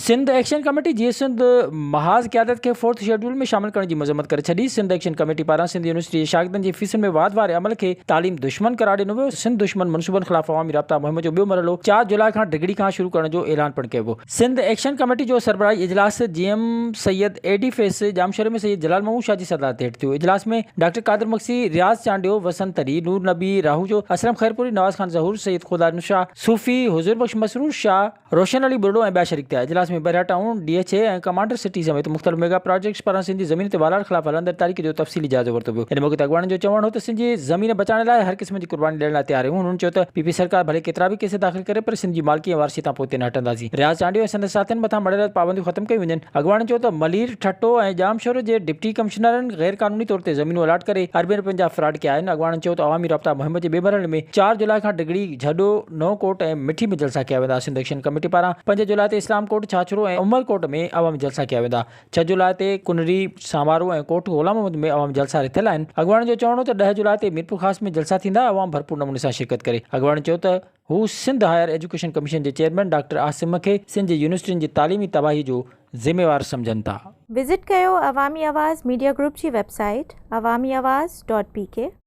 Sindh action committee जी सिंध महाज़ क़यादत के 4th schedule में शामिल करण की मज़म्मत करे छॾी। सिंध एक्शन कमेटी पारां सिंध यूनिवर्सिटी जे शागिर्दनि जी फीसुनि में वाध वारे अमल के तालीम दुश्मन करार ॾिनो वियो। सिंध दुश्मन मनसूबनि ख़िलाफ़ अवामी राब्ता मुहिम जो ॿियो मरहलो 4 जुलाई खां डिग्री खां शुरू करण जो ऐलान पिणु कयो वियो। सिंध एक्शन कमेटी जो सरबराही इजलास GM सैयद एडी फेस जामशोरे में सैयद जलाल महमूद शाह जी सदारत हेठि थियो। इजलास में डॉक्टर कादिर मक्सी, रियाज़ चांडियो, वसंत अली, नूर नबी राहूजो, असलम खैरपुरी, नवाज़ खान ज़हूर, सैयद खुदा शाह सूफ़ी, हुजूर बख्श मसरूर शाह, रोशन अली बुरडो ऐं ॿिया शरीक थिया। इजलास में बहिरा टाउन DHA ऐं कमांडर सिटी समेत मुख़्तलिफ़ मेगा प्रोजेक्ट्स पारां सिंध जी ज़मीन ते वालार ख़िलाफ़ हलंदड़ तारीख़ जो तफ़सीली जाइज़ो वरितो वियो। हिन मौक़े ते अॻवाननि जो चवणु हो त सिंध जी ज़मीन बचाइण लाइ हर क़िस्म जी क़ुर्बानी ॾियण लाइ तयार आहियूं। हुननि चयो त PP सरकार भले केतिरा बि केस दाख़िल करे पर सिंध जी मालिकी ऐं वारसी तां पोइते न हटंदासीं। रियाज़ चांडियो ऐं संदसि साथियुनि मथां मड़ियल पाबंदियूं ख़तमु कयूं वञनि। अॻवाननि चयो त मलीर ठट्टो ऐं जामशोर जे डिप्टी कमिश्नरनि गैर क़ानूनी तौर ते ज़मीनूं अलाट करे अरबनि रुपयनि जा फ्रॉड कया आहिनि। अॻवाननि चयो त अवामी राब्ता मुहिम जे ॿिए मरहले में 4 जुलाई खां डिगड़ी, झडो, नओकोट ऐं मिठी में जलसा कया वेंदा। सिंध एक्शन कमेटी पारां 5 जुलाई ते इस्लाम कोट, छाछरो ऐं उमरकोट में अवामी जलसा कया वेंदा। 6 जुलाई ते कुनरी, सामारू ऐं कोट ग़ुलाम मोहम्मद में अवामी जलसा रिथियल आहिनि। अॻवाननि जो चवणो त 10 जुलाई ते मीरपुर ख़ास में जलसा थींदा। अवाम भरपूर नमूने सां शिरकत करे। अॻवाननि चयो त हू सिंध हायर एजुकेशन कमीशन जे चेयरमैन डॉक्टर आसिम खे सिंध जी यूनिवर्सिटियुनि जी तालीमी तबाही जो ज़िम्मेवार सम्झनि था। विज़िट कयो अवामी आवाज़ मीडिया ग्रुप जी वेबसाइट awamiawaz.pk